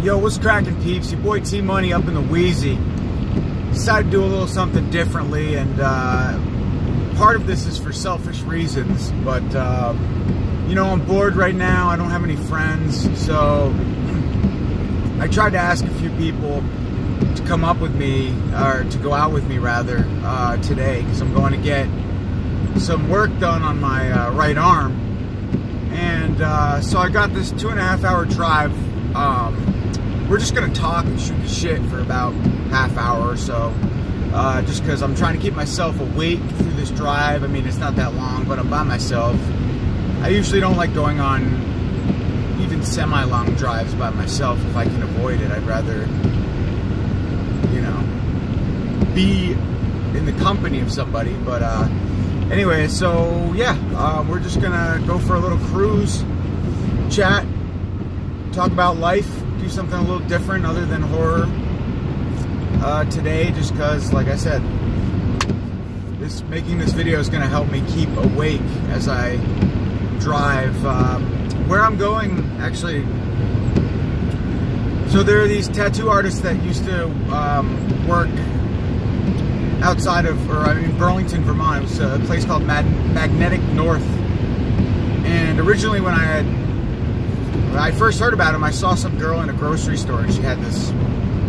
Yo, what's cracking, peeps? Your boy T-Money up in the Wheezy. Decided to do a little something differently, and part of this is for selfish reasons, but you know, I'm bored right now. I don't have any friends, so I tried to ask a few people to come up with me, or to go out with me rather, today, because I'm going to get some work done on my right arm. And so I got this 2.5 hour drive. We're just gonna talk and shoot the shit for about half hour or so, just because I'm trying to keep myself awake through this drive. I mean, it's not that long, but I'm by myself. I usually don't like going on even semi-long drives by myself if I can avoid it. I'd rather, you know, be in the company of somebody. But anyway, so yeah, we're just gonna go for a little cruise, chat, talk about life, do something a little different other than horror today, just because, like I said, making this video is gonna help me keep awake as I drive. Where I'm going, actually, so there are these tattoo artists that used to work outside of, or I mean, Burlington, Vermont. It was a place called Magnetic North. And originally when I first heard about him, I saw some girl in a grocery store and she had this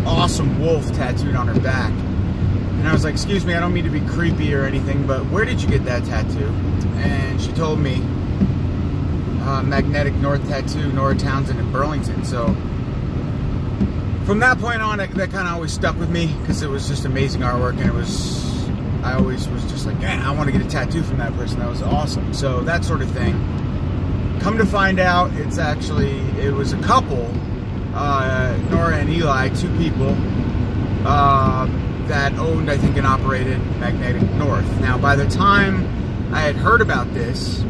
awesome wolf tattooed on her back. And I was like, excuse me, I don't mean to be creepy or anything, but where did you get that tattoo? And she told me, Magnetic North Tattoo, Nora Townsend in Burlington. So from that point on, that kind of always stuck with me, because it was just amazing artwork, and I always was just like, man, I want to get a tattoo from that person. That was awesome. So that sort of thing. Come to find out, it was a couple, Nora and Eli, two people, that owned, I think, and operated Magnetic North. Now, by the time I had heard about this,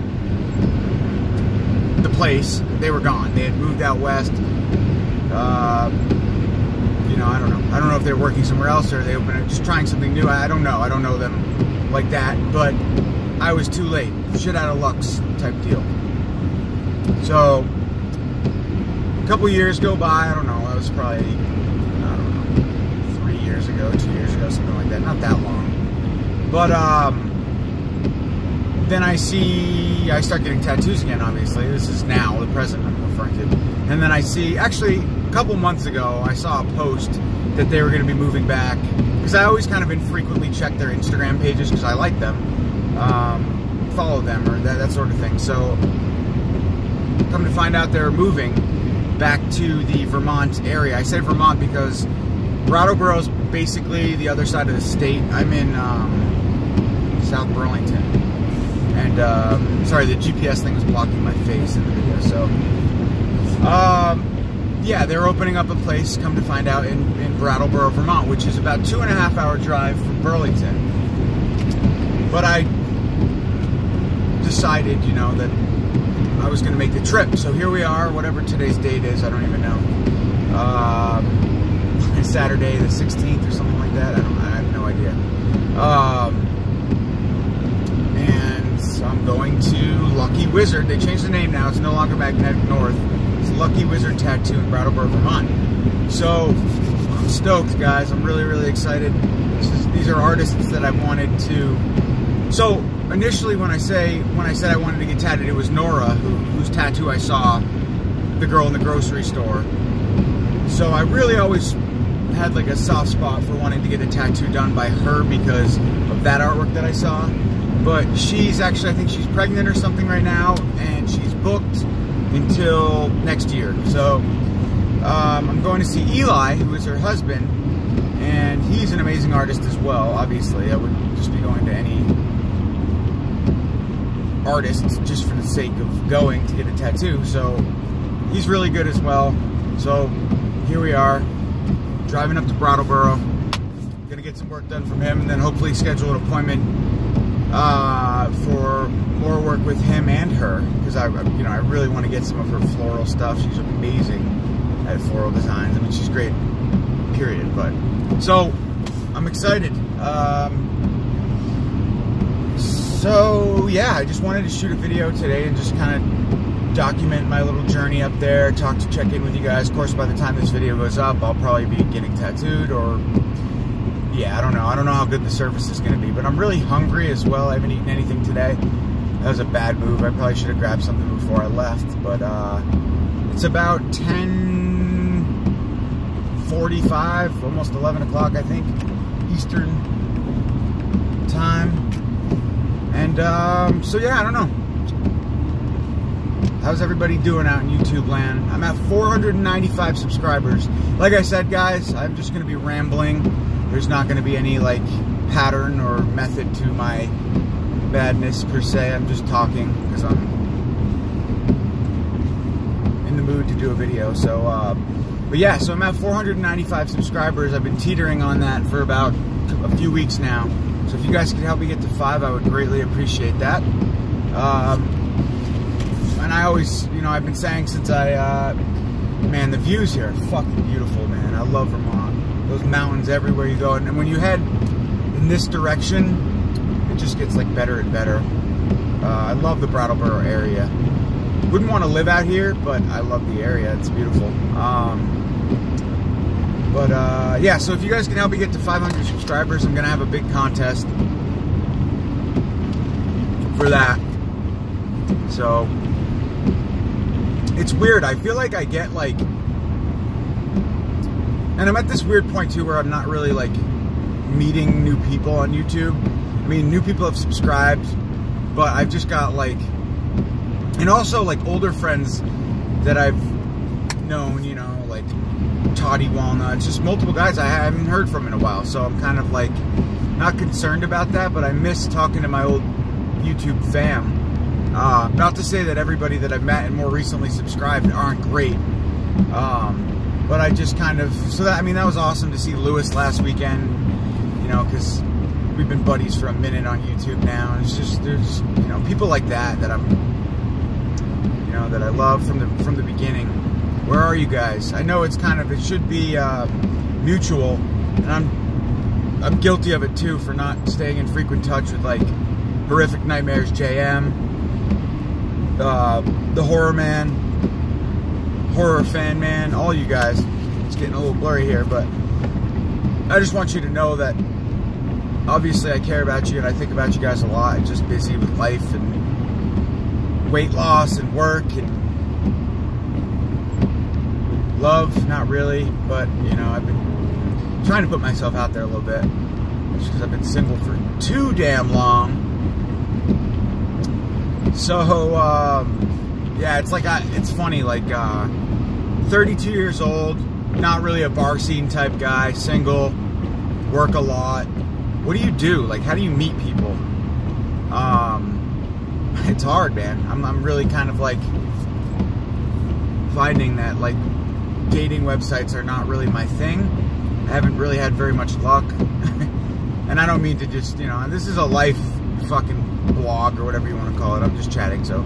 the place, they were gone. They had moved out west. You know, I don't know. I don't know if they're working somewhere else or they opened, just trying something new. I don't know. I don't know them like that. But I was too late. Shit out of luck's type deal. So a couple years go by. I don't know. That was probably, I don't know, 3 years ago, 2 years ago, something like that. Not that long. But then I start getting tattoos again, obviously. This is now, the present I'm referring to. And then I see, actually, a couple months ago, I saw a post that they were going to be moving back. Because I always kind of infrequently check their Instagram pages because I like them. Follow them, or that sort of thing. So, come to find out they're moving back to the Vermont area. I said Vermont because Brattleboro's basically the other side of the state. I'm in South Burlington. And, sorry, the GPS thing was blocking my face in the video, so, yeah, they're opening up a place, come to find out, in Brattleboro, Vermont, which is about 2.5 hour drive from Burlington. But I decided, you know, that I was going to make the trip, so here we are, whatever today's date is, I don't even know, Saturday the 16th or something like that, I have no idea. I'm going to Lucky Wizard. They changed the name now. It's no longer Magnetic North. It's Lucky Wizard Tattoo in Brattleboro, Vermont. So I'm stoked, guys. I'm really, really excited. These are artists that I wanted to. So initially, when I said I wanted to get tattooed, it was Nora, whose tattoo I saw, the girl in the grocery store. So I really always had like a soft spot for wanting to get a tattoo done by her because of that artwork that I saw. But she's actually, I think she's pregnant or something right now, and she's booked until next year. So I'm going to see Eli, who is her husband, and he's an amazing artist as well, obviously. I wouldn't just be going to any artist just for the sake of going to get a tattoo. So he's really good as well. So here we are, driving up to Brattleboro. Gonna get some work done from him, and then hopefully schedule an appointment for more work with him and her, because I really want to get some of her floral stuff. She's amazing at floral designs. I mean, she's great, period. But so I'm excited. So yeah, I just wanted to shoot a video today and just kind of document my little journey up there, check in with you guys. Of course, by the time this video goes up, I'll probably be getting tattooed, or yeah, I don't know how good the service is going to be, but I'm really hungry as well. I haven't eaten anything today. That was a bad move. I probably should have grabbed something before I left, but it's about 10:45, almost 11 o'clock, I think, Eastern time. And so yeah, I don't know. How's everybody doing out in YouTube land? I'm at 495 subscribers. Like I said, guys, I'm just going to be rambling. There's not going to be any like pattern or method to my badness per se. I'm just talking because I'm in the mood to do a video. So, but yeah, so I'm at 495 subscribers. I've been teetering on that for about a few weeks now. So if you guys could help me get to 5, I would greatly appreciate that. And I always, you know, I've been saying since man, the views here are fucking beautiful, man. I love Vermont. Those mountains everywhere you go. And when you head in this direction, it just gets like better and better. I love the Brattleboro area. Wouldn't want to live out here, but I love the area. It's beautiful. Yeah, so if you guys can help me get to 500 subscribers, I'm going to have a big contest for that. So, it's weird. I feel like I get like, and I'm at this weird point too where I'm not really like meeting new people on YouTube. I mean, new people have subscribed, but I've just got like, and also like older friends that I've known, you know, like Toddy Walnuts, just multiple guys I haven't heard from in a while. So I'm kind of like not concerned about that, but I miss talking to my old YouTube fam. Not to say that everybody that I've met and more recently subscribed aren't great, but I just kind of, so that, I mean, that was awesome to see Lewis last weekend, you know, because we've been buddies for a minute on YouTube now, and it's just, there's, you know, people like that that I'm, you know, that I love from the beginning. Where are you guys? I know it's kind of, it should be mutual, and I'm guilty of it too for not staying in frequent touch with like Horrific Nightmares JM, the Horror Man, Horror Fan Man, all you guys. It's getting a little blurry here, but I just want you to know that obviously I care about you and I think about you guys a lot. I'm just busy with life and weight loss and work and love, not really, but you know, I've been trying to put myself out there a little bit just because I've been single for too damn long. So, yeah, it's like, it's funny, like, 32 years old, not really a bar scene type guy, single, work a lot. What do you do? Like, how do you meet people? It's hard, man. I'm really kind of like finding that, like, dating websites are not really my thing. I haven't really had very much luck. And I don't mean to just, you know, this is a life fucking blog or whatever you want to call it. I'm just chatting, so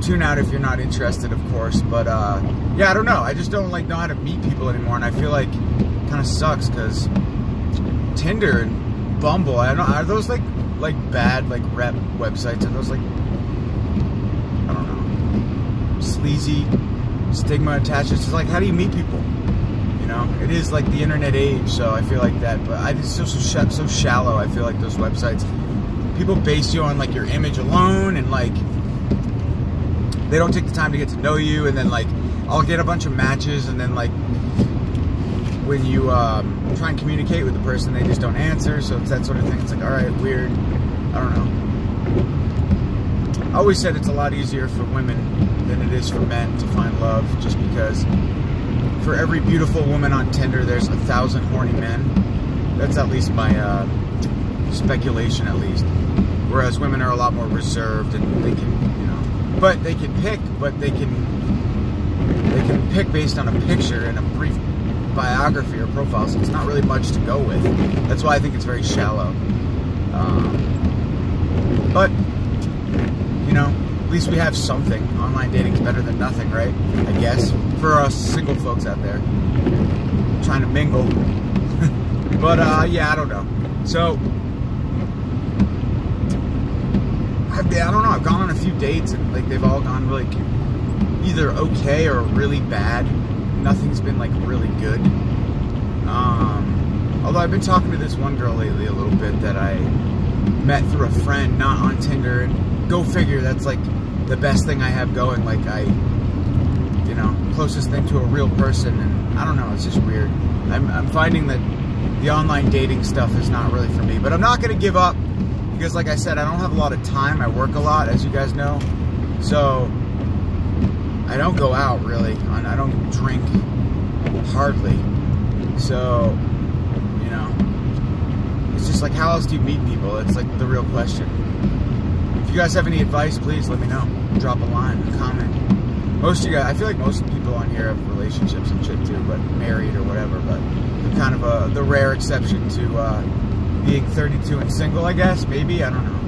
tune out if you're not interested, of course. But yeah, I don't know. I just don't like know how to meet people anymore, and I feel like it kind of sucks because Tinder and Bumble, I don't know, are those like bad like rep websites? Are those like, I don't know, sleazy, stigma attached? It's just like, how do you meet people? You know, it is like the internet age, so I feel like that. But it's so shallow. I feel like those websites, people base you on like your image alone, and like they don't take the time to get to know you. And then like I'll get a bunch of matches, and then like when you try and communicate with the person, they just don't answer. So it's that sort of thing. It's like, all right, weird. I don't know. I always said it's a lot easier for women than it is for men to find love, just because for every beautiful woman on Tinder, there's 1,000 horny men. That's at least my speculation, at least. Whereas women are a lot more reserved, and they can, you know, but they can pick, but they can pick based on a picture and a brief biography or profile, so it's not really much to go with. That's why I think it's very shallow. But, you know, at least we have something. Online dating's better than nothing, right? I guess. For us single folks out there trying to mingle. But, yeah, I don't know. So, I don't know. I've gone on a few dates and like they've all gone like either okay or really bad. Nothing's been like really good. Although I've been talking to this one girl lately a little bit that I met through a friend, not on Tinder. And go figure, that's like the best thing I have going. Like you know, closest thing to a real person. And I don't know, it's just weird. I'm finding that the online dating stuff is not really for me. But I'm not going to give up because, like I said, I don't have a lot of time. I work a lot, as you guys know. So I don't go out really. I don't drink hardly. So, you know, it's just like, how else do you meet people? It's like the real question. If you guys have any advice, please let me know. Drop a line, a comment. Most of you guys, I feel like most people on here have relationships and shit too, but married or whatever. But I'm kind of the rare exception to being 32 and single, I guess. Maybe, I don't know.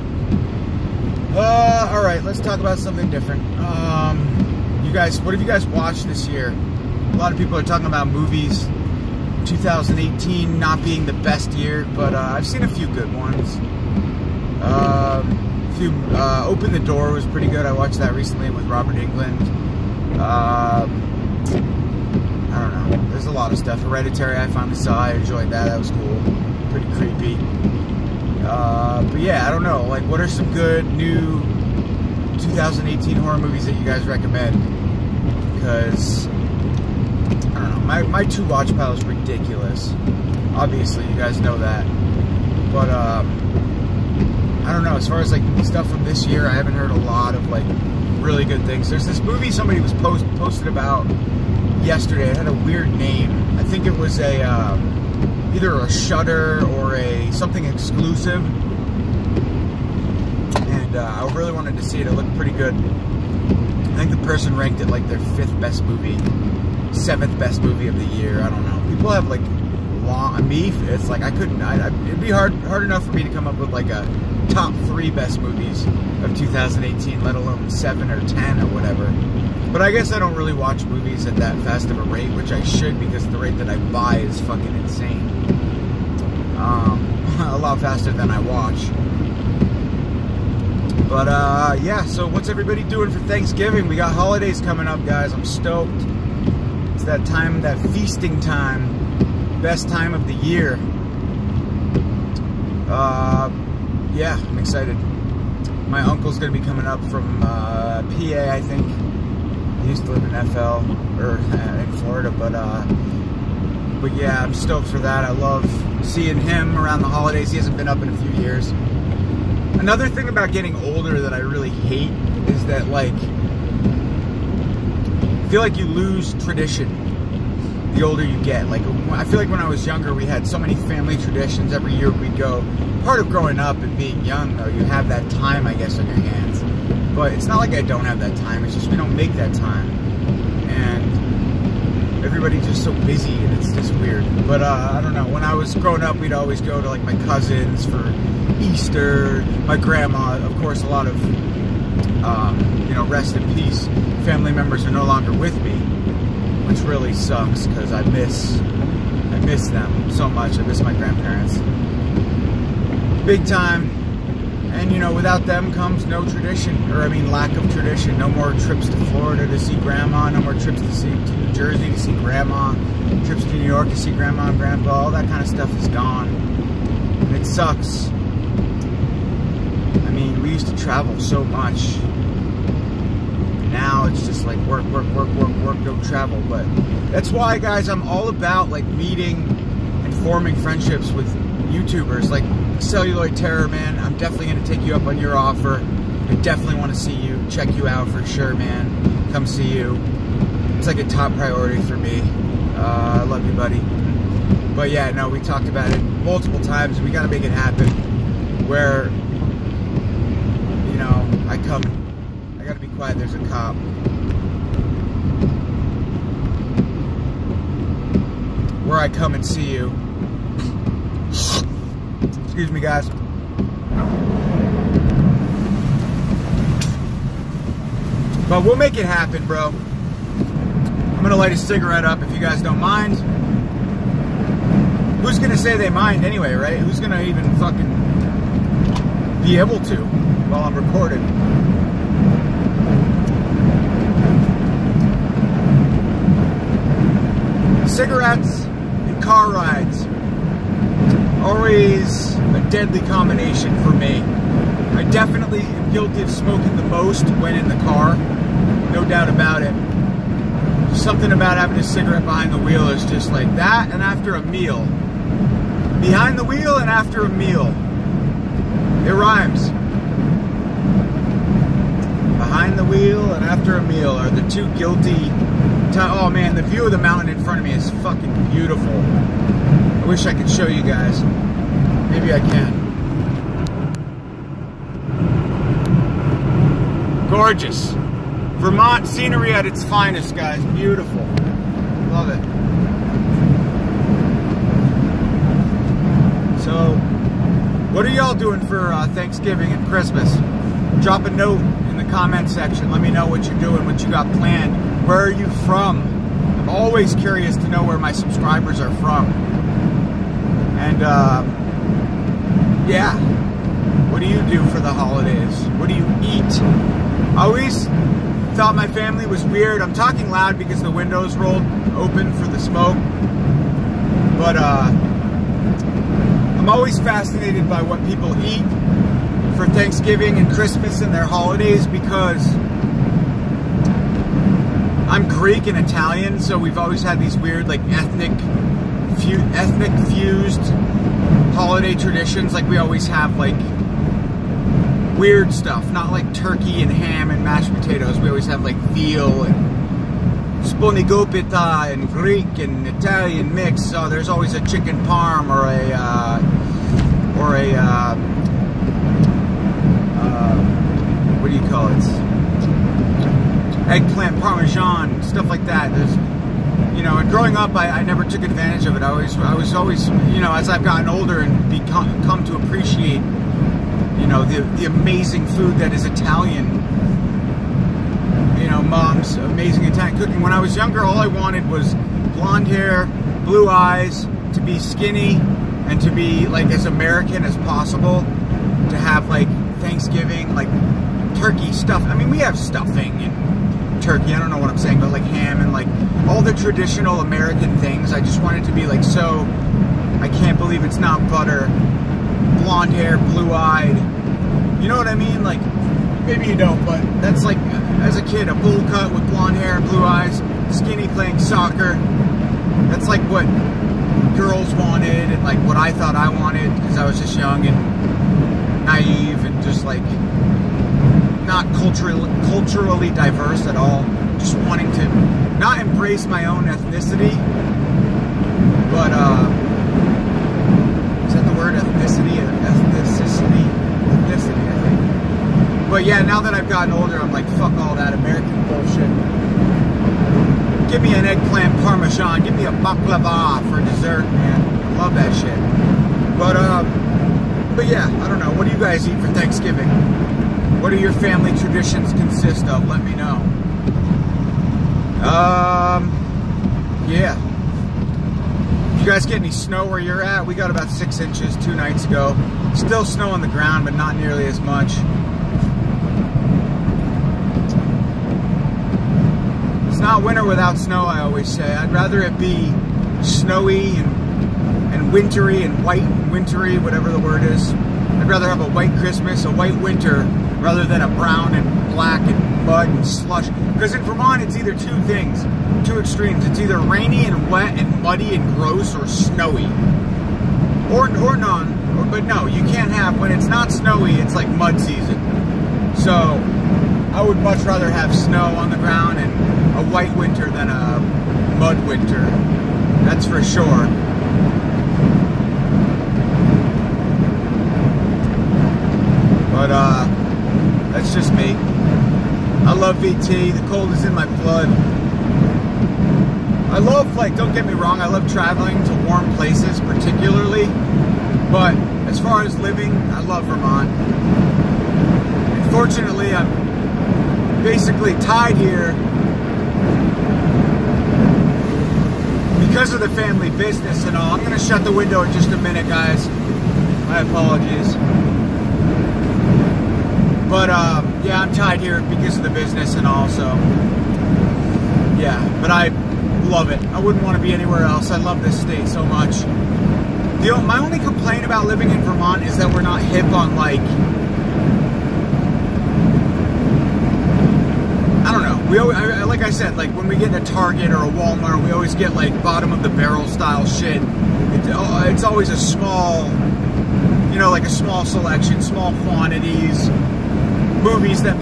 All right, let's talk about something different. You guys, what have you guys watched this year? A lot of people are talking about movies. 2018 not being the best year, but I've seen a few good ones. Open the Door was pretty good. I watched that recently with Robert Englund. I don't know. There's a lot of stuff. Hereditary, I finally saw. I enjoyed that. That was cool. Pretty creepy. But yeah, I don't know. Like, what are some good new 2018 horror movies that you guys recommend? Because I don't know. My to watch pile is ridiculous. Obviously, you guys know that. But I don't know. As far as like stuff from this year, I haven't heard a lot of like really good things. There's this movie somebody was posted about yesterday. It had a weird name. I think it was a either a Shudder or a something exclusive. And I really wanted to see it. It looked pretty good. I think the person ranked it like their 5th best movie, 7th best movie of the year. I don't know. People have like it's like I couldn't. It'd be hard enough for me to come up with like a top 3 best movies of 2018, let alone 7 or 10 or whatever. But I guess I don't really watch movies at that fast of a rate, which I should, because the rate that I buy is fucking insane. A lot faster than I watch. But yeah, so what's everybody doing for Thanksgiving? We got holidays coming up, guys. I'm stoked. It's that time, that feasting time. Best time of the year. Yeah, I'm excited. My uncle's gonna be coming up from PA, I think. He used to live in FL, or in Florida, but yeah, I'm stoked for that. I love seeing him around the holidays. He hasn't been up in a few years. Another thing about getting older that I really hate is that, like, I feel like you lose tradition the older you get. Like, I feel like when I was younger, we had so many family traditions. Every year we'd go. Part of growing up and being young, though, you have that time, I guess, on your hands. But it's not like I don't have that time. It's just we don't make that time. And everybody's just so busy, and it's just weird. But I don't know. When I was growing up, we'd always go to, like, my cousins for Easter. My grandma, of course, a lot of, you know, rest in peace. Family members are no longer with me, which really sucks because I miss them so much. I miss my grandparents big time. And, you know, without them comes no tradition, or I mean lack of tradition. No more trips to Florida to see grandma, no more trips to New Jersey to see grandma, trips to New York to see grandma and grandpa. All that kind of stuff is gone, and it sucks. I mean, we used to travel so much. Now it's just like work, don't travel. But that's why, guys, I'm all about like meeting and forming friendships with YouTubers like Celluloid Terror, man. I'm definitely going to take you up on your offer. I definitely want to see you, check you out for sure, man. Come see you. It's like a top priority for me. I love you, buddy. But yeah, no, we talked about it multiple times. We got to make it happen. Where, you know, I got to be quiet. There's a cop. Where I come and see you. Excuse me, guys. But we'll make it happen, bro. I'm gonna light a cigarette up if you guys don't mind. Who's gonna say they mind anyway, right? Who's gonna even fucking be able to? while I'm recording. Cigarettes and car rides, always a deadly combination for me. I definitely am guilty of smoking the most when in the car, no doubt about it. Something about having a cigarette behind the wheel is just like that, and after a meal. Behind the wheel and after a meal. It rhymes. Behind the wheel and after a meal are the two guilty. Oh man, the view of the mountain in front of me is fucking beautiful. I wish I could show you guys. Maybe I can. Gorgeous. Vermont scenery at its finest, guys. Beautiful. Love it. So, what are y'all doing for Thanksgiving and Christmas? Drop a note in the comment section. Let me know what you're doing, what you got planned. Where are you from? I'm always curious to know where my subscribers are from. And, yeah. What do you do for the holidays? What do you eat? I always thought my family was weird. I'm talking loud because the window's rolled open for the smoke. But, I'm always fascinated by what people eat for Thanksgiving and Christmas and their holidays, because I'm Greek and Italian, so we've always had these weird, like, ethnic fused holiday traditions. Like, we always have, like, weird stuff, not like turkey and ham and mashed potatoes. We always have, like, veal and sponigopita and Greek and Italian mix. So there's always a chicken parm or a what do you call it? Eggplant parmesan, stuff like that. There's, you know, and growing up, I never took advantage of it. I was always, you know, as I've gotten older and come to appreciate, you know, the amazing food that is Italian. You know, Mom's amazing Italian cooking. When I was younger, all I wanted was blonde hair, blue eyes, to be skinny, and to be, like, as American as possible. To have, like, Thanksgiving, like, turkey stuff. I mean, we have stuffing and turkey, I don't know what I'm saying, but, like, ham and, like, all the traditional American things. I just wanted to be, like, so, I can't believe it's not butter, blonde hair, blue-eyed. You know what I mean? Like, maybe you don't, but that's like, as a kid, a bowl cut with blonde hair and blue eyes, skinny, playing soccer. That's like what girls wanted and like what I thought I wanted, because I was just young and naive and just like not culturally diverse at all. Just wanting to not embrace my own ethnicity, but is that the word? Ethnicity, I think. But yeah, now that I've gotten older, I'm like, fuck all that American bullshit. Give me an eggplant parmesan. Give me a baklava for dessert, man. Love that shit. But yeah, I don't know. What do you guys eat for Thanksgiving? What do your family traditions consist of? Let me know. Yeah. You guys get any snow where you're at? We got about 6 inches 2 nights ago. Still snow on the ground, but not nearly as much. It's not winter without snow, I always say. I'd rather it be snowy and wintry and white and wintry, whatever the word is. I'd rather have a white Christmas, a white winter, rather than a brown and black and mud and slush. Because in Vermont, it's either two things, two extremes. It's either rainy and wet and muddy and gross, or snowy. Or none. But no, you can't have, when it's not snowy, it's like mud season. So I would much rather have snow on the ground and a white winter than a mud winter. That's for sure. But that's just me. I love VT. The cold is in my blood. I love, like, don't get me wrong, I love traveling to warm places particularly. But as far as living, I love Vermont. Unfortunately, I'm basically tied here because of the family business and all. I'm going to shut the window in just a minute, guys. My apologies. But yeah, I'm tied here because of the business and all, so yeah, but I love it. I wouldn't want to be anywhere else. I love this state so much. My only complaint about living in Vermont is that we're not hip on, like, I don't know. We always, like I said, like when we get in a Target or a Walmart, we always get like bottom of the barrel style shit. It's always a small, you know, like a small selection, small quantities. Movies that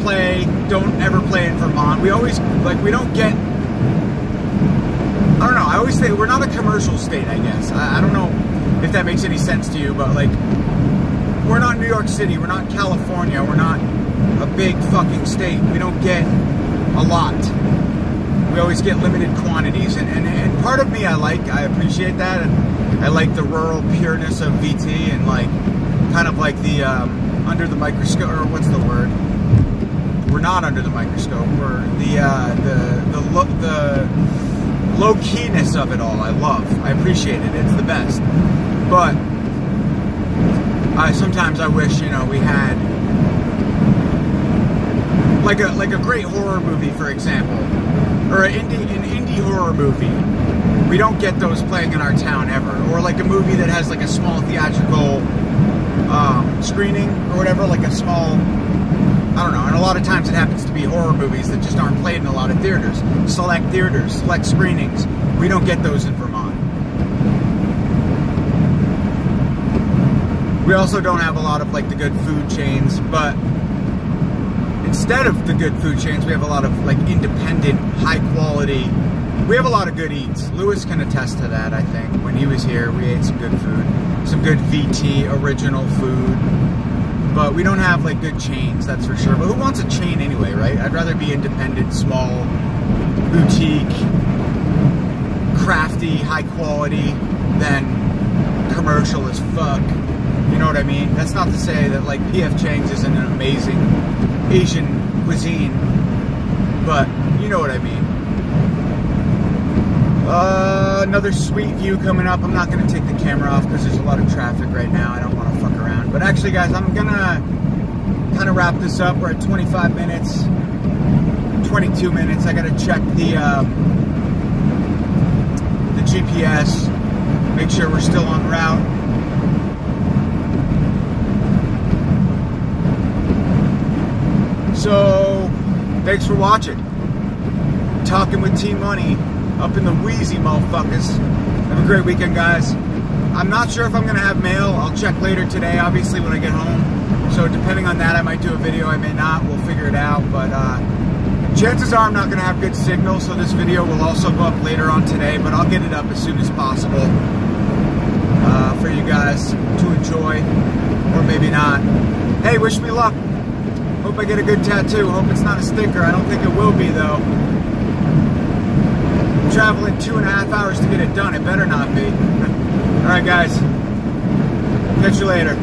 don't ever play in Vermont. We always, like, we don't get, I don't know, I always say we're not a commercial state, I guess. I don't know if that makes any sense to you, but like, we're not New York City, we're not California, we're not a big fucking state. We don't get a lot. We always get limited quantities, and part of me, I appreciate that, and I like the rural pureness of VT, and like, kind of like the, under the microscope, or what's the word? We're not under the microscope. We're the low keyness of it all. I appreciate it. It's the best. But sometimes I wish, you know, we had like a great horror movie, for example, or an indie horror movie. We don't get those playing in our town ever, or like a movie that has like a small theatrical screening or whatever, like a small, I don't know, and a lot of times it happens to be horror movies that just aren't played in a lot of theaters, select screenings. We don't get those in Vermont. We also don't have a lot of like the good food chains, but instead of the good food chains, we have a lot of like independent, high quality, we have a lot of good eats. Lewis can attest to that, I think. When he was here, we ate some good food, some good VT original food. But we don't have like good chains, that's for sure. But who wants a chain anyway, right? I'd rather be independent, small, boutique, crafty, high quality than commercial as fuck. You know what I mean? That's not to say that like P.F. Chang's isn't an amazing Asian cuisine, but you know what I mean. Another sweet view coming up. I'm not going to take the camera off because there's a lot of traffic right now. I don't want to fuck around. But actually, guys, I'm going to kind of wrap this up. We're at 25 minutes, 22 minutes. I got to check the GPS, make sure we're still on route. So, thanks for watching. Talking with T-Money. Up in the Wheezy, motherfuckers. Have a great weekend, guys. I'm not sure if I'm going to have mail. I'll check later today, obviously, when I get home. So depending on that, I might do a video. I may not. We'll figure it out. But chances are I'm not going to have good signal, so this video will also go up later on today. But I'll get it up as soon as possible for you guys to enjoy, or maybe not. Hey, wish me luck. Hope I get a good tattoo. Hope it's not a sticker. I don't think it will be, though. Traveling 2.5 hours to get it done. It better not be. All right, guys. Catch you later.